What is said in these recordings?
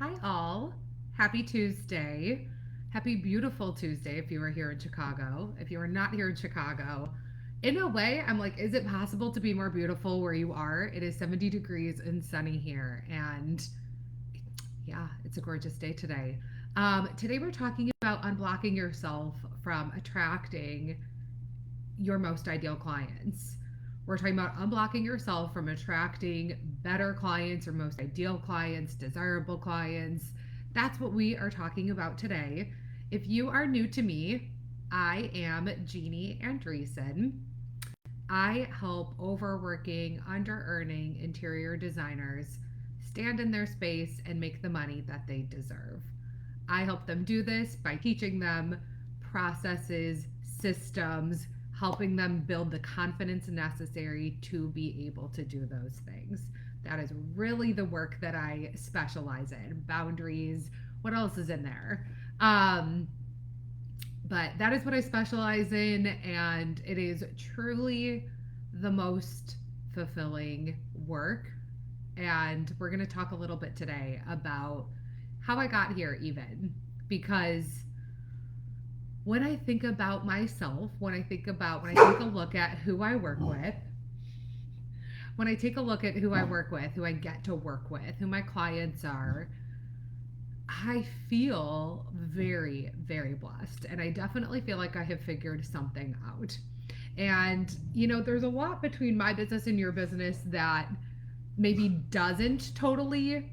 Hi, all. Happy Tuesday. Happy beautiful Tuesday if you are here in Chicago. If you are not here in Chicago, in a way, I'm like, is it possible to be more beautiful where you are? It is 70 degrees and sunny here. And yeah, it's a gorgeous day today. Today, we're talking about unblocking yourself from attracting your most ideal clients. We're talking about unblocking yourself from attracting better clients or most ideal clients, desirable clients. That's what we are talking about today. If you are new to me, I am Jeannie Andreessen. I help overworking, under earning interior designers stand in their space and make the money that they deserve. I help them do this by teaching them processes, systems, helping them build the confidence necessary to be able to do those things. That is really the work that I specialize in. Boundaries, what else is in there? Um, but that is what I specialize in, and it is truly the most fulfilling work. And we're going to talk a little bit today about how I got here, even because when I think about myself, when I take a look at who I work with, when I take a look at who I work with, who I get to work with, who my clients are, I feel very, very blessed. And I definitely feel like I have figured something out. And, there's a lot between my business and your business that maybe doesn't totally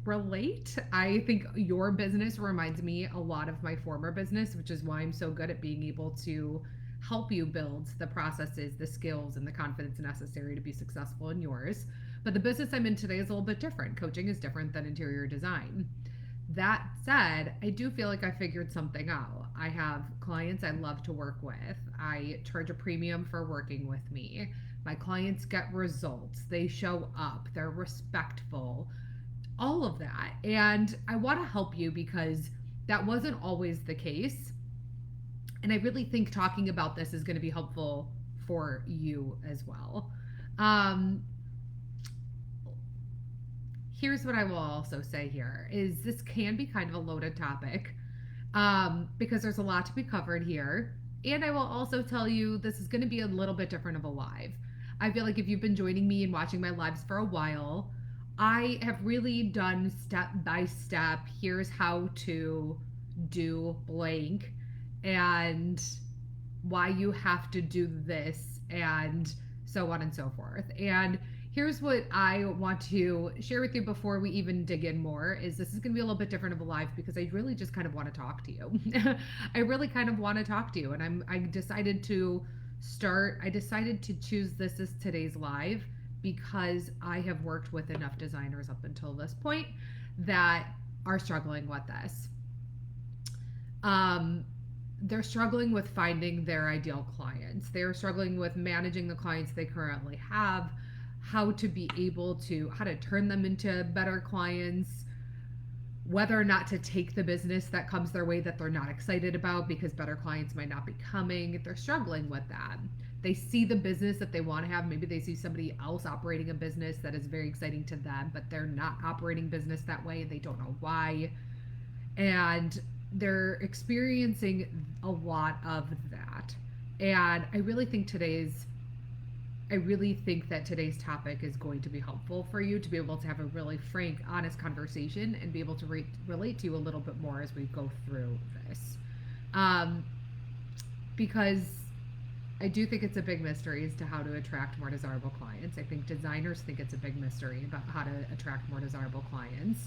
relate. I think your business reminds me a lot of my former business, which is why I'm so good at being able to help you build the processes, the skills, and the confidence necessary to be successful in yours. But the business I'm in today is a little bit different. Coaching is different than interior design. That said, I do feel like I figured something out. I have clients I love to work with. I charge a premium for working with me. My clients get results. They show up. They're respectful, all of that. And I want to help you because that wasn't always the case. And I really think talking about this is going to be helpful for you as well. Um, Here's what I will also say here is this can be kind of a loaded topic because there's a lot to be covered here. And I will also tell you this is going to be a little bit different of a live. I feel like if you've been joining me and watching my lives for a while, I have really done step by step. Here's how to do blank and why you have to do this and so on and so forth. And here's what I want to share with you before we even dig in more is this is going to be a little bit different of a live because I really just kind of want to talk to you. I really kind of want to talk to you and I decided to choose this as today's live because I have worked with enough designers up until this point that are struggling with this. Um, they're struggling with finding their ideal clients. They're struggling with managing the clients they currently have, how to turn them into better clients, whether or not to take the business that comes their way that they're not excited about because better clients might not be coming. They're struggling with that. They see the business that they want to have. Maybe they see somebody else operating a business that is very exciting to them, but they're not operating business that way and they don't know why. And they're experiencing a lot of that. And I really think that today's topic is going to be helpful for you to be able to have a really frank, honest conversation and be able to relate to you a little bit more as we go through this. Because I do think it's a big mystery as to how to attract more desirable clients. I think designers think it's a big mystery about how to attract more desirable clients.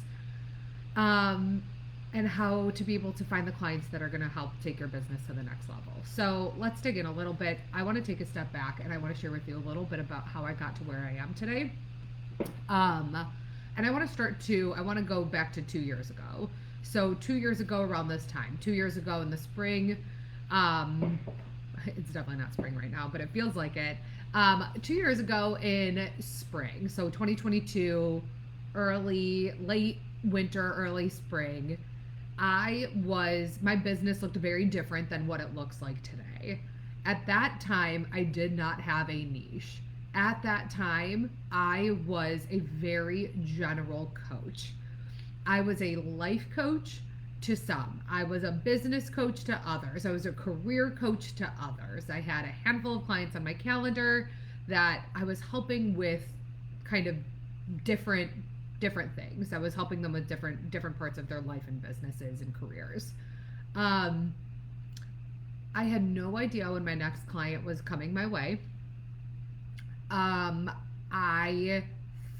And how to be able to find the clients that are going to help take your business to the next level. So let's dig in a little bit. I want to take a step back and I want to share with you a little bit about how I got to where I am today. And I want to go back to 2 years ago. So 2 years ago around this time, 2 years ago in the spring, it's definitely not spring right now, but it feels like it. 2 years ago in spring, so 2022, late winter, early spring, my business looked very different than what it looks like today. At that time, I did not have a niche. At that time, I was a very general coach. I was a life coach to some. I was a business coach to others. I was a career coach to others. I had a handful of clients on my calendar that I was helping with kind of different different things. I was helping them with different parts of their life and businesses and careers. Um, I had no idea when my next client was coming my way. Um, I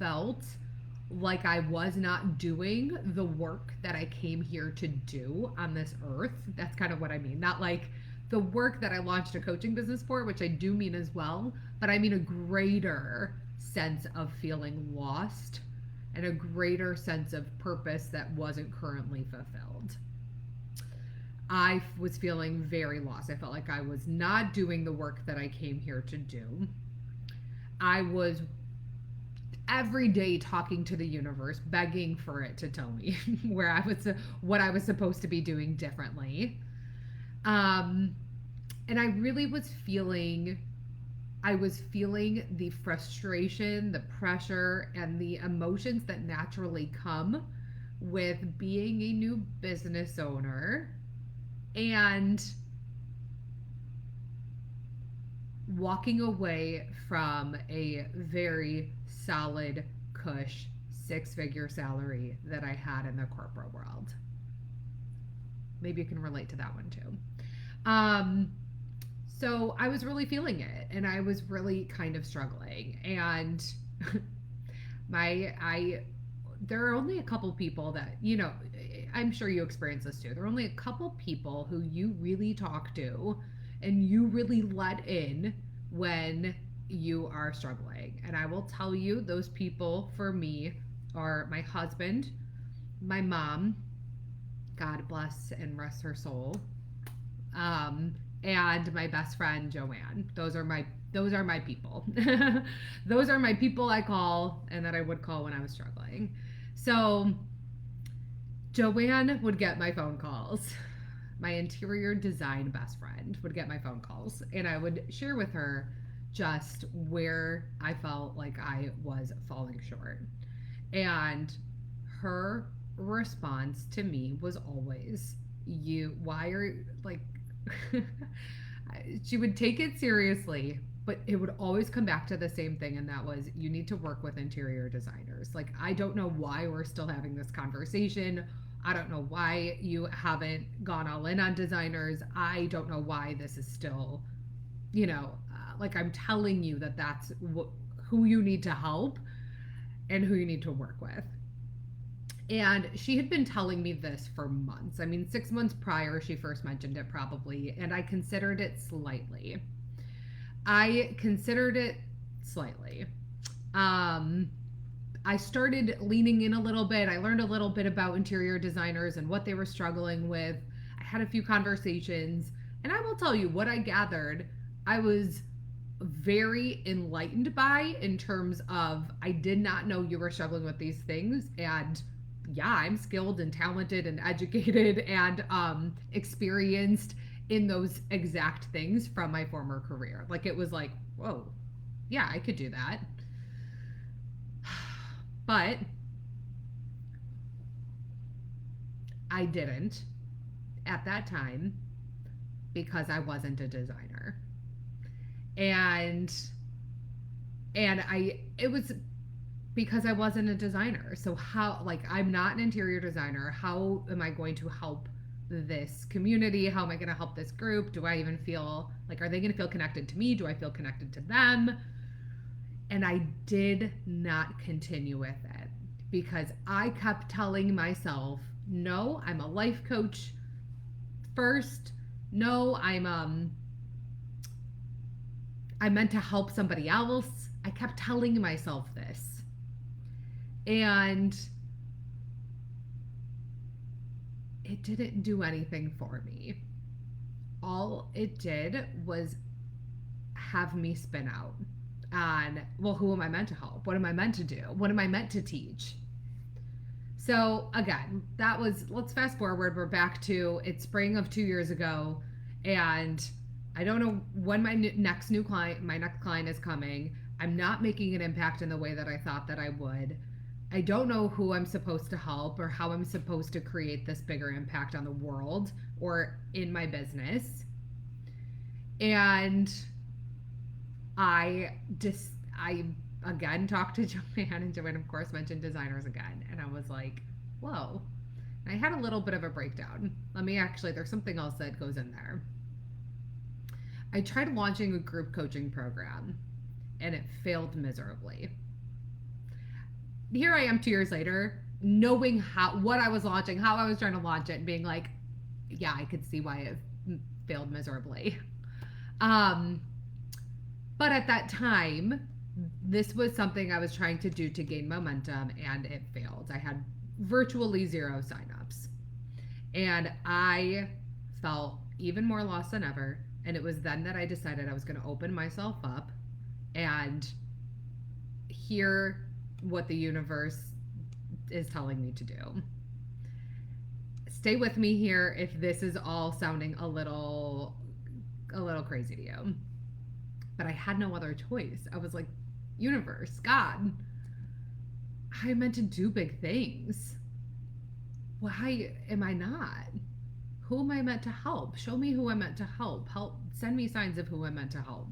felt like I was not doing the work that I came here to do on this earth. That's kind of what I mean. Not like the work that I launched a coaching business for, which I do mean as well, but I mean a greater sense of feeling lost and a greater sense of purpose that wasn't currently fulfilled. I was feeling very lost. I felt like I was not doing the work that I came here to do. I was every day talking to the universe, begging for it to tell me where I was, what I was supposed to be doing differently. Um, and I really was feeling, I was feeling the frustration, the pressure, and the emotions that naturally come with being a new business owner and walking away from a very solid cush 6-figure salary that I had in the corporate world. Maybe you can relate to that one too. So I was really feeling it and I was really kind of struggling. And I there are only a couple people that, I'm sure you experience this too. There are only a couple people who you really talk to and you really let in when you are struggling. And I will tell you, those people for me are my husband, my mom, God bless and rest her soul, and my best friend Joanne. Those are my people. Those are my people I call and that I would call when I was struggling. So Joanne would get my phone calls. My interior design best friend would get my phone calls, and I would share with her just where I felt like I was falling short. And her response to me was always, why are, like, she would take it seriously, but it would always come back to the same thing, and that was, you need to work with interior designers. Like, I don't know why we're still having this conversation. I don't know why you haven't gone all in on designers. I don't know why this is still, like, I'm telling you that that's who you need to help and who you need to work with. And she had been telling me this for months. I mean, 6 months prior, she first mentioned it probably, and I considered it slightly. I started leaning in a little bit. I learned a little bit about interior designers and what they were struggling with. I had a few conversations, and I will tell you what I gathered. I was very enlightened by, in terms of, I did not know you were struggling with these things. And yeah, I'm skilled and talented and educated and experienced in those exact things from my former career. Like, it was like, whoa, yeah, I could do that. But I didn't at that time because I wasn't a designer. And it was because I wasn't a designer. So how, like, I'm not an interior designer. How am I going to help this community? How am I going to help this group? Do I even feel like, are they going to feel connected to me? Do I feel connected to them? And I did not continue with it because I kept telling myself, no, I'm a life coach first. No, I meant to help somebody else. I kept telling myself this. And it didn't do anything for me. All it did was have me spin out on, well, who am I meant to help? What am I meant to do? What am I meant to teach? So again, let's fast forward. We're back to, it's spring of 2 years ago, and I don't know when my next client is coming. I'm not making an impact in the way that I thought that I would. I don't know who I'm supposed to help or how I'm supposed to create this bigger impact on the world or in my business. And I again talked to Joanne, and Joanne, of course, mentioned designers again. And I was like, whoa. And I had a little bit of a breakdown. There's something else that goes in there. I tried launching a group coaching program and it failed miserably. Here I am 2 years later, knowing what I was launching, how I was trying to launch it, and being like, yeah, I could see why it failed miserably. Um, but at that time, this was something I was trying to do to gain momentum, and it failed. I had virtually zero signups, and I felt even more lost than ever. And it was then that I decided I was going to open myself up and hear what the universe is telling me to do. Stay with me here if this is all sounding a little crazy to you. But I had no other choice. I was like, universe, God, I meant to do big things. Why am I not? Who am I meant to help? Show me who I'm meant to help. Send me signs of who I'm meant to help.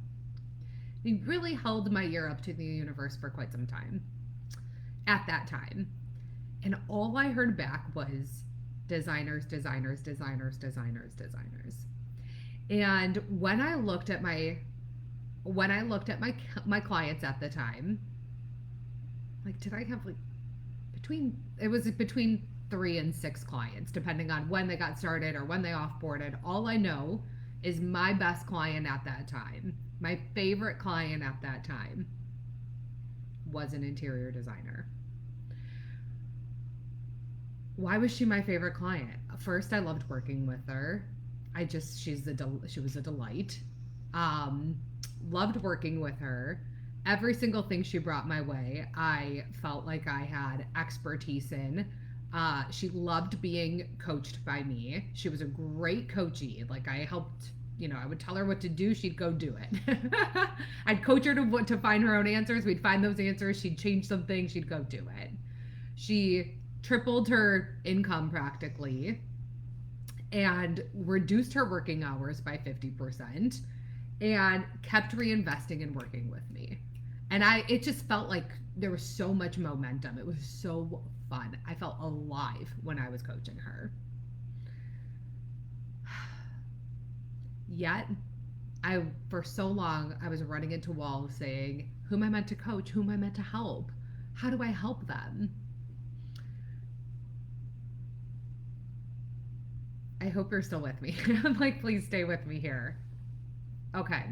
He really held my ear up to the universe for quite some time at that time. And all I heard back was designers, designers, designers, designers, designers. And when I looked at my clients at the time, like, did I have like between 3 and 6 clients, depending on when they got started or when they offboarded. All I know is my best client at that time, my favorite client at that time, was an interior designer. Why was she my favorite client? First, I loved working with her. She was a delight. Loved working with her. Every single thing she brought my way, I felt like I had expertise in. She loved being coached by me. She was a great coachee. Like, I helped, I would tell her what to do. She'd go do it. I'd coach her to find her own answers. We'd find those answers. She'd change something. She'd go do it. She tripled her income practically and reduced her working hours by 50% and kept reinvesting and working with me. And it just felt like there was so much momentum. It was so fun. I felt alive when I was coaching her. Yet, for so long, I was running into walls saying, who am I meant to coach? Who am I meant to help? How do I help them? I hope you're still with me. I'm like, please stay with me here. Okay.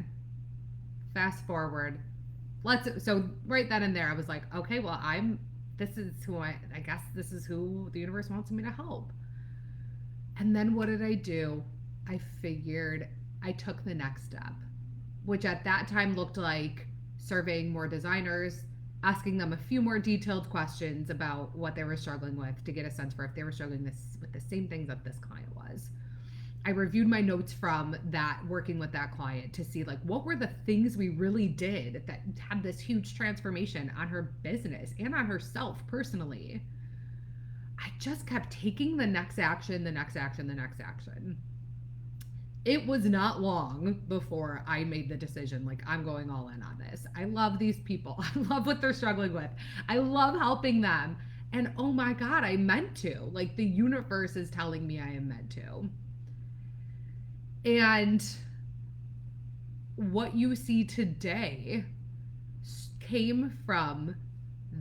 Fast forward. So right then and there, I was like, okay, well, I guess this is who the universe wants me to help. And then what did I do? I figured I took the next step, which at that time looked like surveying more designers, asking them a few more detailed questions about what they were struggling with to get a sense for if they were struggling with the same things that this client was. I reviewed my notes from that, working with that client, to see like what were the things we really did that had this huge transformation on her business and on herself personally. I just kept taking the next action, the next action, the next action. It was not long before I made the decision, like, I'm going all in on this. I love these people. I love what they're struggling with. I love helping them. And oh my God, I meant to. Like, the universe is telling me I am meant to. And what you see today came from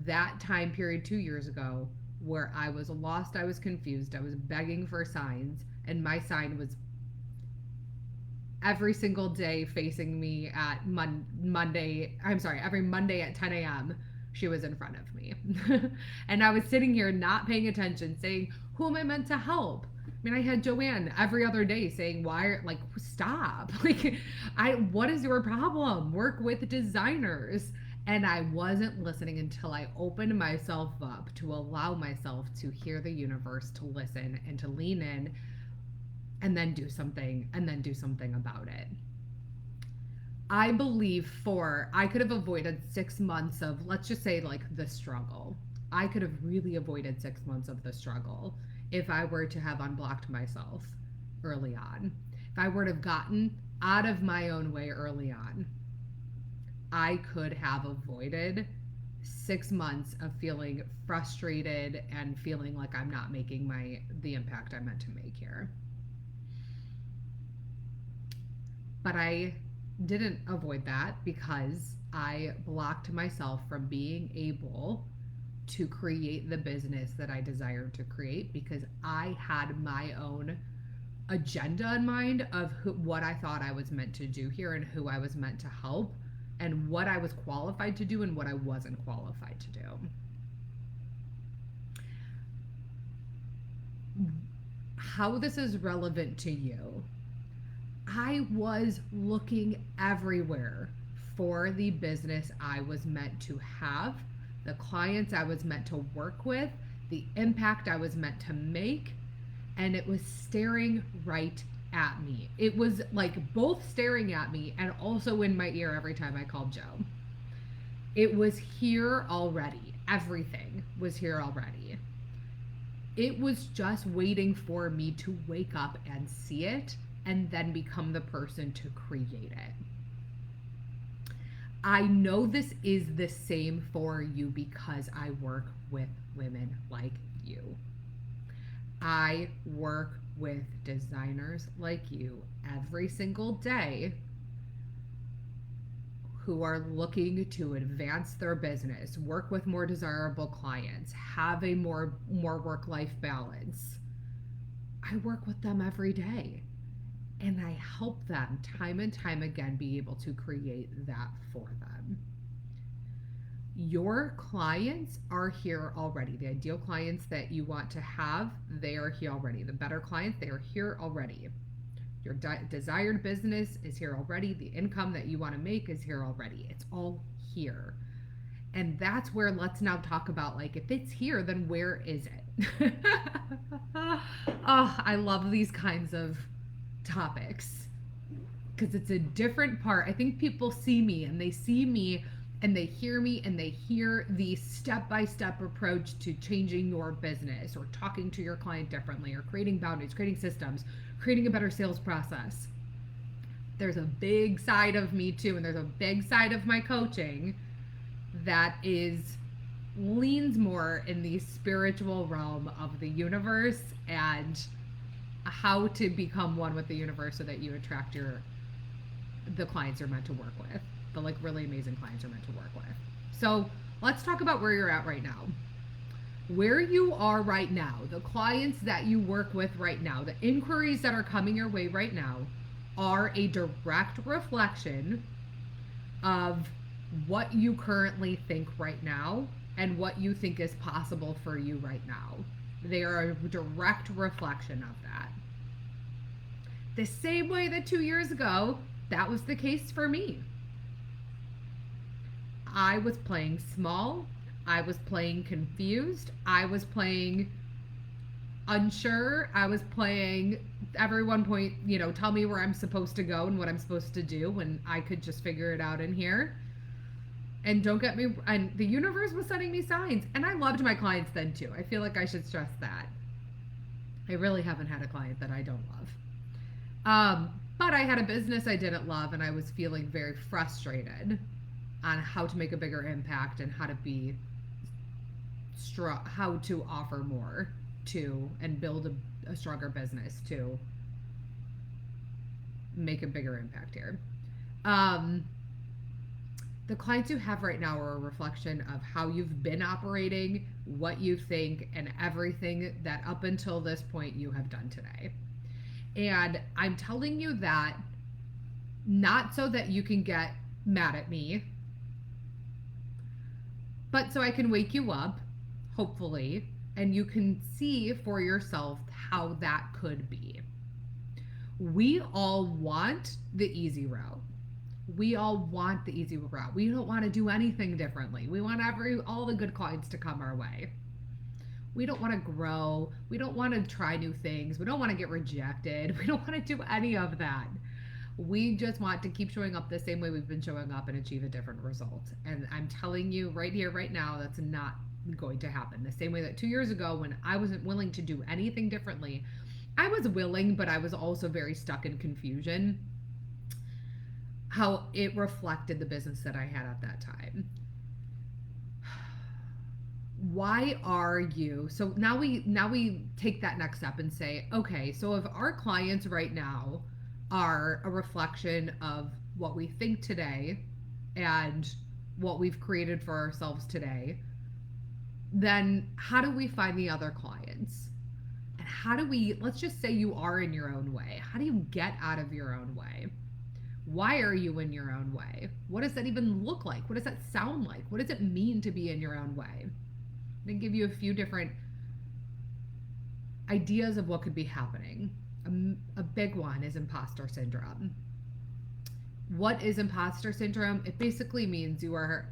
that time period 2 years ago where I was lost, I was confused, I was begging for signs, and my sign was every single day facing me at every Monday at 10 a.m. she was in front of me. And I was sitting here not paying attention, saying, who am I meant to help? I mean, I had Joanne every other day saying, stop. What is your problem? Work with designers. And I wasn't listening until I opened myself up to allow myself to hear the universe, to listen and to lean in, and then do something about it. I believe I could have avoided 6 months of, let's just say, like, the struggle. I could have really avoided 6 months of the struggle if I were to have unblocked myself early on. If I were to have gotten out of my own way early on, I could have avoided 6 months of feeling frustrated and feeling like I'm not making the impact I meant to make here. But I didn't avoid that because I blocked myself from being able to create the business that I desired to create because I had my own agenda in mind of what I thought I was meant to do here and who I was meant to help and what I was qualified to do and what I wasn't qualified to do. How this is relevant to you. I was looking everywhere for the business I was meant to have, the clients I was meant to work with, the impact I was meant to make, and it was staring right at me. It was like both staring at me and also in my ear every time I called Joe. It was here already. Everything was here already. It was just waiting for me to wake up and see it and then become the person to create it. I know this is the same for you because I work with women like you. I work with designers like you every single day who are looking to advance their business, work with more desirable clients, have a more work-life balance. I work with them every day. And I help them time and time again be able to create that for them. Your clients are here already. The ideal clients that you want to have, they are here already. The better clients, they are here already. Your desired business is here already. The income that you want to make is here already. It's all here. And that's where let's now talk about, like, if it's here, then where is it? Oh, I love these kinds of topics because it's a different part. I think people see me and they hear me and they hear the step-by-step approach to changing your business or talking to your client differently or creating boundaries, creating systems, creating a better sales process. There's a big side of me too, and there's a big side of my coaching that leans more in the spiritual realm of the universe and how to become one with the universe so that you attract the clients you're meant to work with, the like really amazing clients you're meant to work with. So let's talk about where you're at right now. Where you are right now, the clients that you work with right now, the inquiries that are coming your way right now are a direct reflection of what you currently think right now and what you think is possible for you right now. They are a direct reflection of that. The same way that 2 years ago, that was the case for me. I was playing small. I was playing confused. I was playing unsure. I was playing, every one point, tell me where I'm supposed to go and what I'm supposed to do when I could just figure it out in here. And don't get me, and the universe was sending me signs. And I loved my clients then too. I feel like I should stress that. I really haven't had a client that I don't love. But I had a business I didn't love, and I was feeling very frustrated on how to make a bigger impact and how to offer more to and build a stronger business to make a bigger impact here. The clients you have right now are a reflection of how you've been operating, what you think, and everything that up until this point you have done today. And I'm telling you that not so that you can get mad at me, but so I can wake you up, hopefully, and you can see for yourself how that could be. We all want the easy route. We all want the easy route. We don't want to do anything differently. We want all the good clients to come our way. We don't want to grow. We don't want to try new things. We don't want to get rejected. We don't want to do any of that. We just want to keep showing up the same way we've been showing up and achieve a different result. And I'm telling you right here, right now, that's not going to happen. The same way that 2 years ago, when I wasn't willing to do anything differently, I was willing, but I was also very stuck in confusion, how it reflected the business that I had at that time. Why are you so now we take that next step and say, okay, so if our clients right now are a reflection of what we think today and what we've created for ourselves today, then how do we find the other clients? And how do we, let's just say you are in your own way, how do you get out of your own way? Why are you in your own way? What does that even look like? What does that sound like? What does it mean to be in your own way? I'm going to give you a few different ideas of what could be happening. A big one is imposter syndrome. What is imposter syndrome? It basically means you are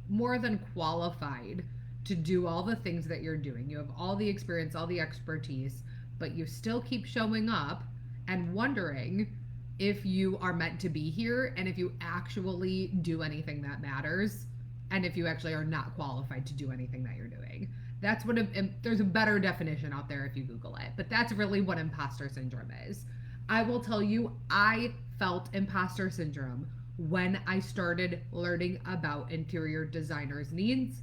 more than qualified to do all the things that you're doing. You have all the experience, all the expertise, but you still keep showing up and wondering if you are meant to be here and if you actually do anything that matters, and if you actually are not qualified to do anything that you're doing. That's what there's a better definition out there if you Google it, but that's really what imposter syndrome is. I will tell you, I felt imposter syndrome when I started learning about interior designers' needs,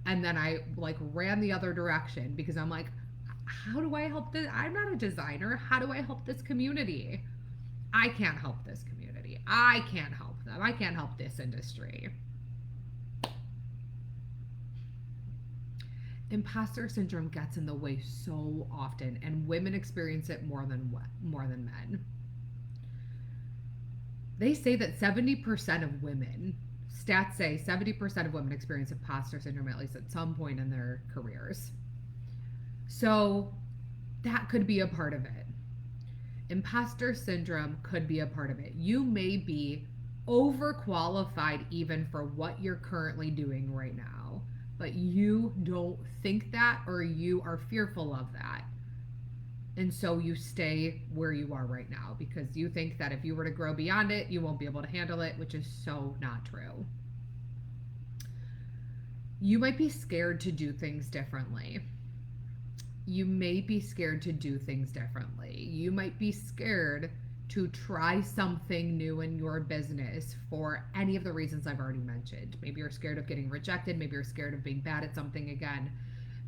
and then I like ran the other direction because I'm like, how do I help this? I'm not a designer. How do I help this community? I can't help this community. I can't help them. I can't help this industry. Imposter syndrome gets in the way so often, and women experience it more than men. They say that 70% of women, stats say 70% of women experience imposter syndrome at least at some point in their careers. So that could be a part of it. Imposter syndrome could be a part of it. You may be overqualified even for what you're currently doing right now, but you don't think that, or you are fearful of that. And so you stay where you are right now because you think that if you were to grow beyond it, you won't be able to handle it, which is so not true. You might be scared to do things differently. You may be scared to do things differently. You might be scared to try something new in your business for any of the reasons I've already mentioned. Maybe you're scared of getting rejected. Maybe you're scared of being bad at something again.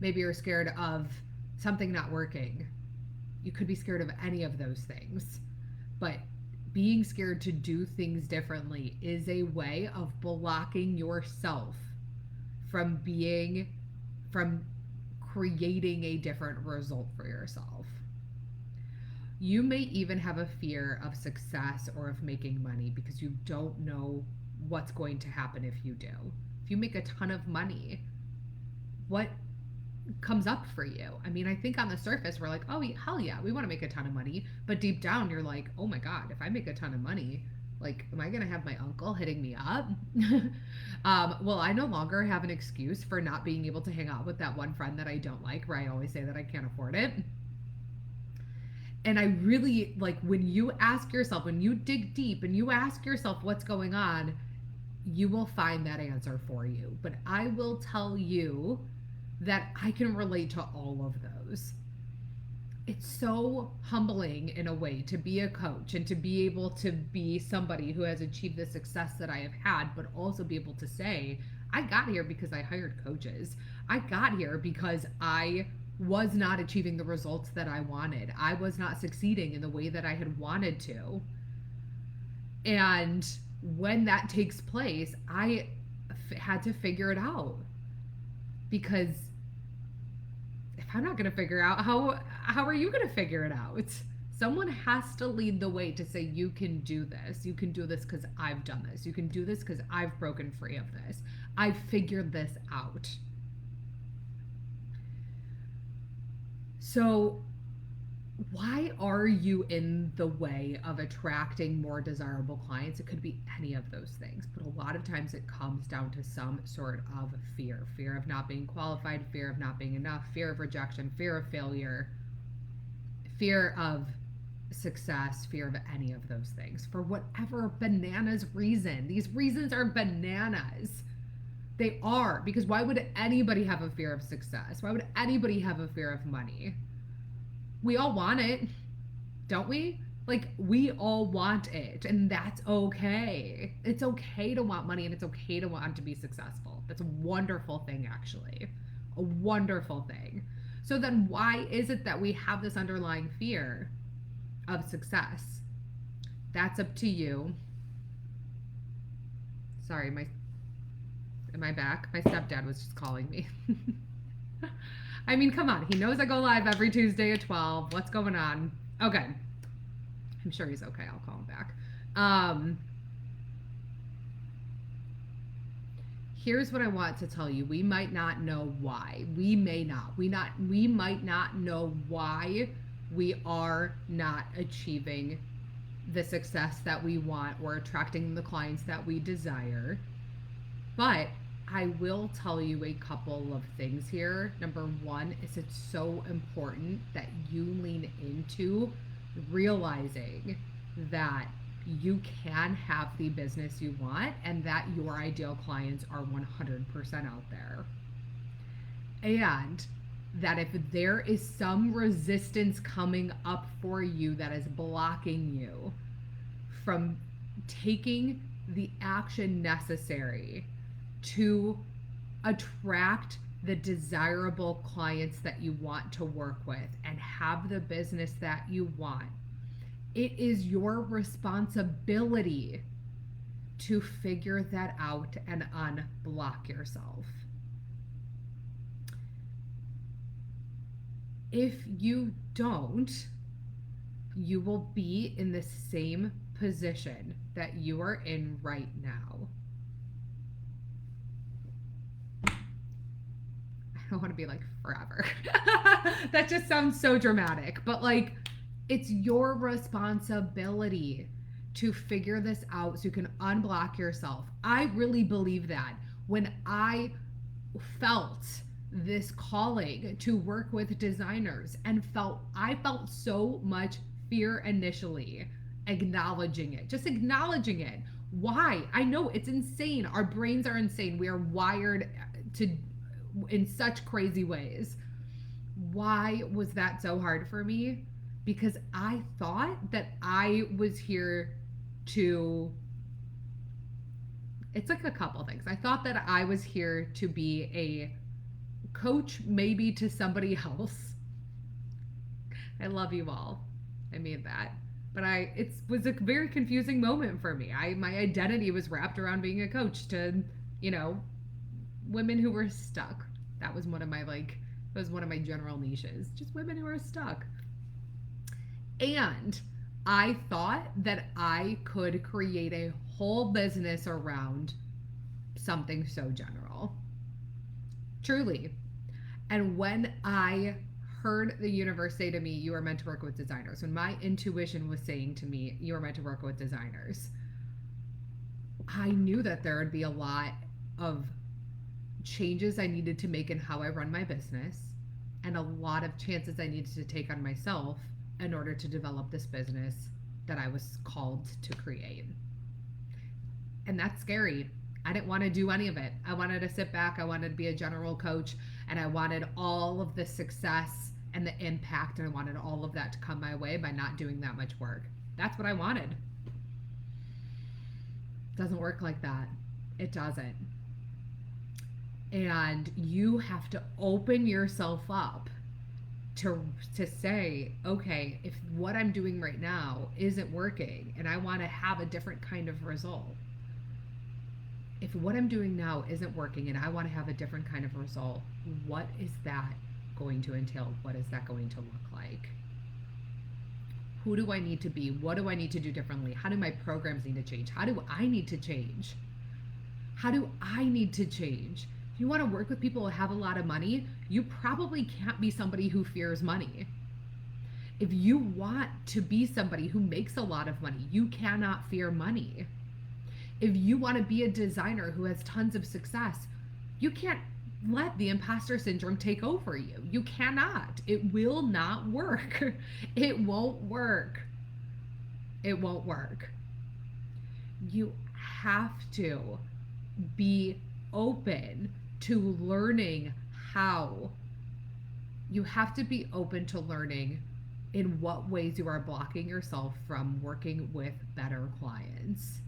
Maybe you're scared of something not working. You could be scared of any of those things. But being scared to do things differently is a way of blocking yourself from creating a different result for yourself. You may even have a fear of success or of making money because you don't know what's going to happen if you do. If you make a ton of money, what comes up for you? I mean, I think on the surface we're like, oh, hell yeah, we want to make a ton of money. But deep down you're like, oh my God, if I make a ton of money, like, am I going to have my uncle hitting me up? Well, I no longer have an excuse for not being able to hang out with that one friend that I don't like, where I always say that I can't afford it. And I really, like, when you ask yourself, when you dig deep and you ask yourself what's going on, you will find that answer for you. But I will tell you that I can relate to all of those. It's so humbling in a way to be a coach and to be able to be somebody who has achieved the success that I have had, but also be able to say, I got here because I hired coaches. I got here because I was not achieving the results that I wanted. I was not succeeding in the way that I had wanted to. And when that takes place, I had to figure it out, because if I'm not going to figure out, how are you going to figure it out? Someone has to lead the way to say, you can do this. You can do this because I've done this. You can do this because I've broken free of this. I've figured this out. So why are you in the way of attracting more desirable clients? It could be any of those things, but a lot of times it comes down to some sort of fear of not being qualified, fear of not being enough, fear of rejection, fear of failure, fear of success, fear of any of those things, for whatever bananas reason. These reasons are bananas. They are, because why would anybody have a fear of success? Why would anybody have a fear of money? We all want it, don't we? Like, we all want it, and that's okay. It's okay to want money, and it's okay to want to be successful. That's a wonderful thing, actually. A wonderful thing. So then why is it that we have this underlying fear of success? That's up to you. Sorry, am I back? My stepdad was just calling me. I mean, come on. He knows I go live every Tuesday at 12. What's going on? Okay. I'm sure he's okay. I'll call him back. Here's what I want to tell you. We might not know why. We might not know why we are not achieving the success that we want or attracting the clients that we desire. But I will tell you a couple of things here. Number one is it's so important that you lean into realizing that you can have the business you want and that your ideal clients are 100% out there. And that if there is some resistance coming up for you that is blocking you from taking the action necessary to attract the desirable clients that you want to work with and have the business that you want, it is your responsibility to figure that out and unblock yourself. If you don't, you will be in the same position that you are in right now. I don't want to be like forever. That just sounds so dramatic, but like, it's your responsibility to figure this out so you can unblock yourself. I really believe that. When I felt this calling to work with designers and I felt so much fear initially, acknowledging it, just acknowledging it. Why? I know it's insane. Our brains are insane. We are wired in such crazy ways. Why was that so hard for me? Because I thought that I was here to, it's like a couple things. I thought that I was here to be a coach, maybe to somebody else. I love you all. I mean that. But it was a very confusing moment for me. My identity was wrapped around being a coach to, women who were stuck. That was one of my general niches. Just women who are stuck. And I thought that I could create a whole business around something so general. Truly. And when I heard the universe say to me, you are meant to work with designers, when my intuition was saying to me, you are meant to work with designers, I knew that there would be a lot of changes I needed to make in how I run my business and a lot of chances I needed to take on myself in order to develop this business that I was called to create. And that's scary. I didn't want to do any of it. I wanted to sit back. I wanted to be a general coach, and I wanted all of the success and the impact, and I wanted all of that to come my way by not doing that much work. That's what I wanted. It doesn't work like that. It doesn't. And you have to open yourself up to say, okay, if what I'm doing right now isn't working and I want to have a different kind of result, if what I'm doing now isn't working and I want to have a different kind of result, what is that going to entail? What is that going to look like? Who do I need to be? What do I need to do differently? How do my programs need to change? How do I need to change? How do I need to change? If you want to work with people who have a lot of money, you probably can't be somebody who fears money. If you want to be somebody who makes a lot of money, you cannot fear money. If you want to be a designer who has tons of success, you can't let the imposter syndrome take over you. You cannot. It will not work. It won't work. It won't work. You have to be open to learning how. You have to be open to learning in what ways you are blocking yourself from working with better clients,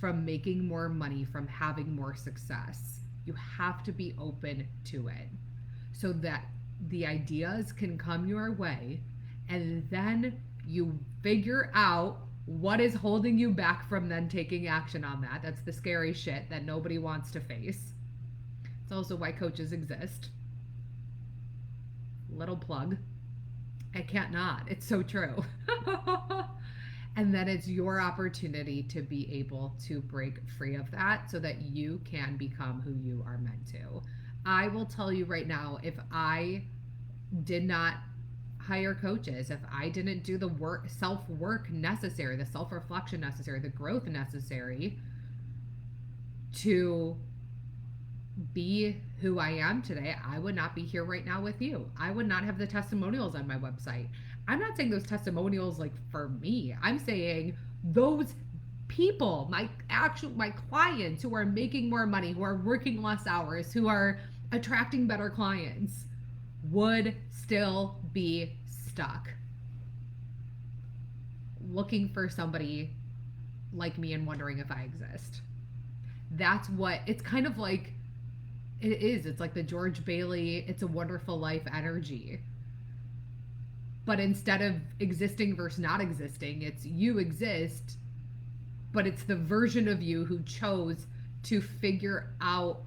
from making more money, from having more success. You have to be open to it so that the ideas can come your way, and then you figure out what is holding you back from then taking action on that. That's the scary shit that nobody wants to face. It's also why coaches exist. Little plug. I can't not. It's so true. And then it's your opportunity to be able to break free of that so that you can become who you are meant to. I will tell you right now, if I did not hire coaches, if I didn't do the work, self-work necessary, the self-reflection necessary, the growth necessary to be who I am today, I would not be here right now with you. I would not have the testimonials on my website. I'm not saying those testimonials like for me. I'm saying those people, my clients who are making more money, who are working less hours, who are attracting better clients, would still be stuck looking for somebody like me and wondering if I exist. That's what it's kind of like. It is. It's like the George Bailey It's a Wonderful Life energy. But instead of existing versus not existing, it's you exist, but it's the version of you who chose to figure out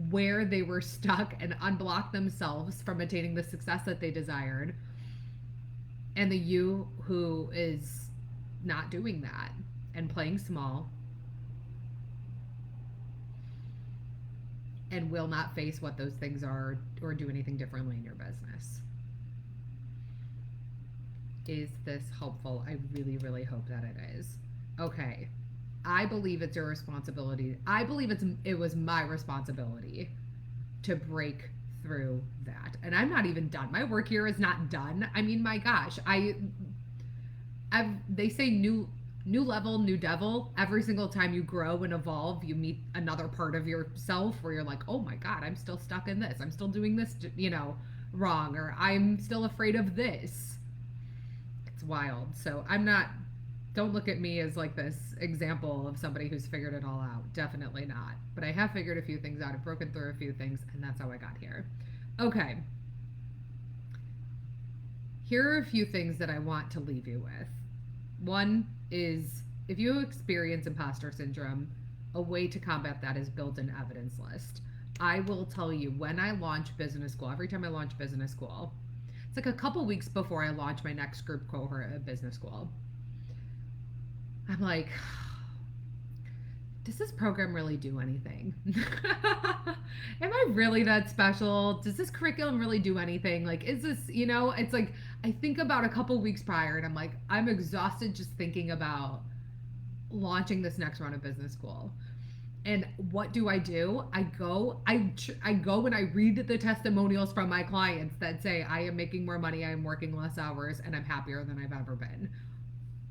where they were stuck and unblock themselves from attaining the success that they desired, and the you who is not doing that and playing small and will not face what those things are or do anything differently in your business. Is this helpful? I really, really hope that it is. Okay. I believe it's your responsibility. I believe it was my responsibility to break through that. And I'm not even done. My work here is not done. I mean, my gosh, they say new level, new devil. Every single time you grow and evolve, you meet another part of yourself where you're like, oh my God, I'm still stuck in this. I'm still doing this, wrong, or I'm still afraid of this. It's wild. So don't look at me as like this example of somebody who's figured it all out. Definitely not. But I have figured a few things out. I've broken through a few things, and that's how I got here. Okay. Here are a few things that I want to leave you with. One is, if you experience imposter syndrome, a way to combat that is build an evidence list. I will tell you, when I launch business school, every time I launch business school, it's like a couple weeks before I launch my next group cohort of business school, I'm like, does this program really do anything? Am I really that special? Does this curriculum really do anything? Like, is this, it's like, I think about a couple weeks prior and I'm like, I'm exhausted just thinking about launching this next round of business school. And what do? I go and I read the testimonials from my clients that say, I am making more money, I am working less hours, and I'm happier than I've ever been.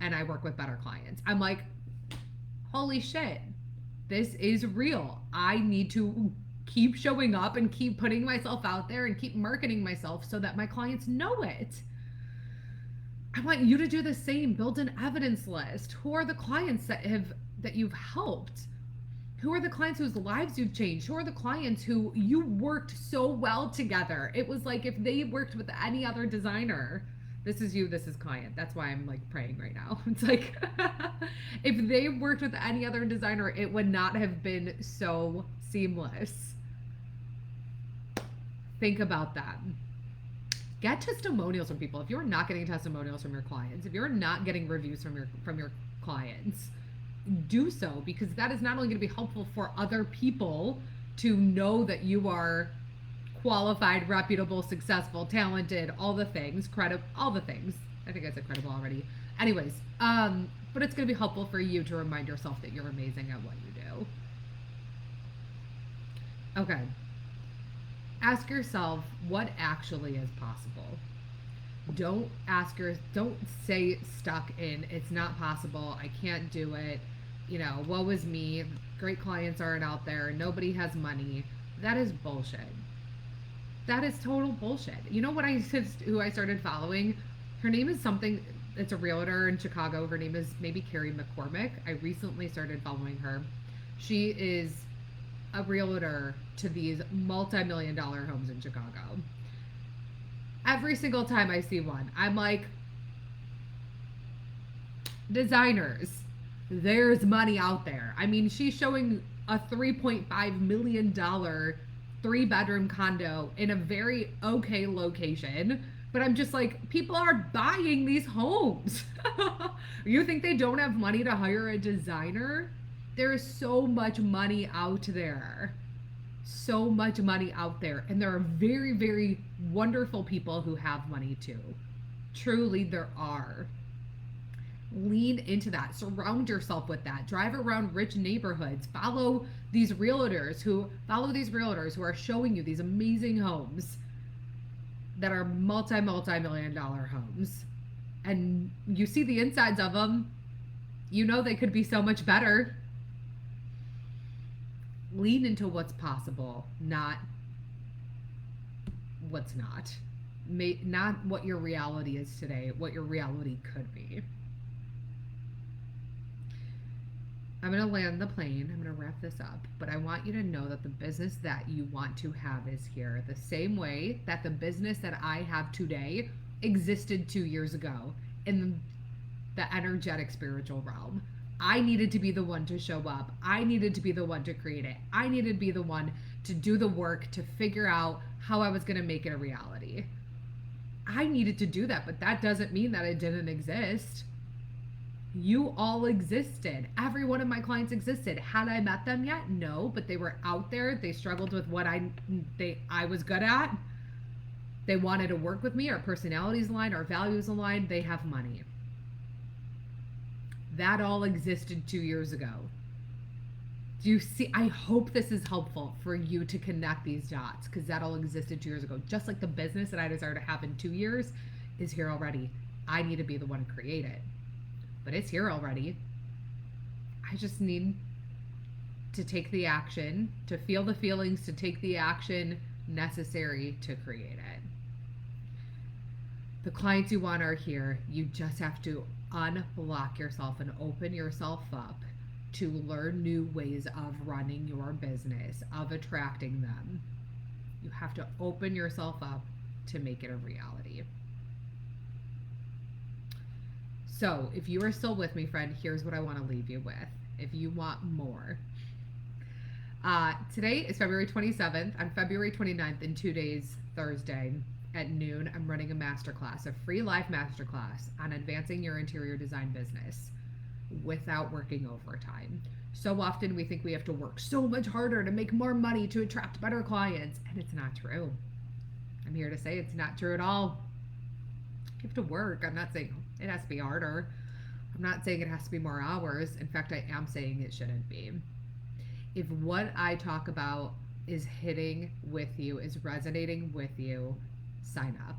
And I work with better clients. I'm like, holy shit, this is real. I need to keep showing up and keep putting myself out there and keep marketing myself so that my clients know it. I want you to do the same. Build an evidence list. Who are the clients that you've helped? Who are the clients whose lives you've changed? Who are the clients who you worked so well together? It was like if they worked with any other designer. This is you, this is client. That's why I'm like praying right now. It's like, if they worked with any other designer, it would not have been so seamless. Think about that. Get testimonials from people. If you're not getting testimonials from your clients, if you're not getting reviews from your clients, do so, because that is not only going to be helpful for other people to know that you are qualified, reputable, successful, talented, all the things, all the things. I think I said credible already. Anyways, but it's going to be helpful for you to remind yourself that you're amazing at what you do. Okay. Ask yourself what actually is possible. Don't say stuck in, it's not possible, I can't do it, woe is me. Great clients aren't out there. Nobody has money. That is bullshit. That is total bullshit. You know what who I started following? Her name is something. It's a realtor in Chicago. Her name is maybe Carrie McCormick. I recently started following her. She is a realtor to these multi-million dollar homes in Chicago. Every single time I see one, I'm like, designers, there's money out there. I mean, she's showing a $3.5 million 3-bedroom condo in a very okay location. But I'm just like, people are buying these homes. You think they don't have money to hire a designer? There is so much money out there. So much money out there. And there are very, very wonderful people who have money too. Truly, there are. Lean into that. Surround yourself with that. Drive around rich neighborhoods. Follow these realtors who are showing you these amazing homes that are multi-million dollar homes. And you see the insides of them. You know they could be so much better. Lean into what's possible, not what's not. Not what your reality is today, what your reality could be. I'm going to land the plane. I'm going to wrap this up. But I want you to know that the business that you want to have is here. The same way that the business that I have today existed 2 years ago in the energetic spiritual realm. I needed to be the one to show up. I needed to be the one to create it. I needed to be the one to do the work to figure out how I was going to make it a reality. I needed to do that, but that doesn't mean that it didn't exist. You all existed. Every one of my clients existed. Had I met them yet? No, but they were out there. They struggled with what I was good at. They wanted to work with me. Our personalities aligned, our values aligned. They have money. That all existed 2 years ago. Do you see? I hope this is helpful for you to connect these dots, because that all existed 2 years ago. Just like the business that I desire to have in 2 years is here already. I need to be the one to create it. But it's here already. I just need to take the action, to feel the feelings, to take the action necessary to create it. The clients you want are here. You just have to unblock yourself and open yourself up to learn new ways of running your business, of attracting them. You have to open yourself up to make it a reality. So if you are still with me, friend, here's what I want to leave you with. If you want more. Today is February 27th. On February 29th, in 2 days, Thursday at noon, I'm running a masterclass, a free live masterclass on advancing your interior design business without working overtime. So often we think we have to work so much harder to make more money to attract better clients, and it's not true. I'm here to say it's not true at all. You have to work. I'm not saying it has to be harder. I'm not saying it has to be more hours. In fact, I am saying it shouldn't be. If what I talk about is hitting with you, is resonating with you, sign up.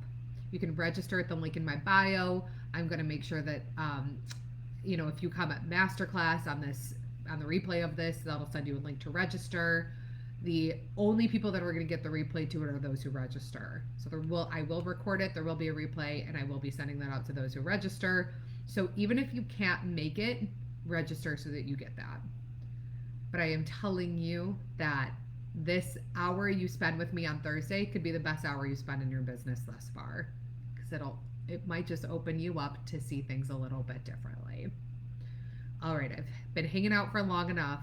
You can register at the link in my bio. I'm going to make sure that, if you come at masterclass on the replay of this, that'll send you a link to register. The only people that are going to get the replay to it are those who register. So I will record it. There will be a replay, and I will be sending that out to those who register. So even if you can't make it, register so that you get that. But I am telling you that this hour you spend with me on Thursday could be the best hour you spend in your business thus far, because it might just open you up to see things a little bit differently. All right, I've been hanging out for long enough.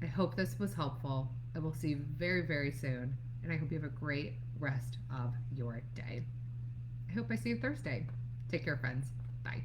I hope this was helpful. I will see you very, very soon, and I hope you have a great rest of your day. I hope I see you Thursday. Take care, friends. Bye.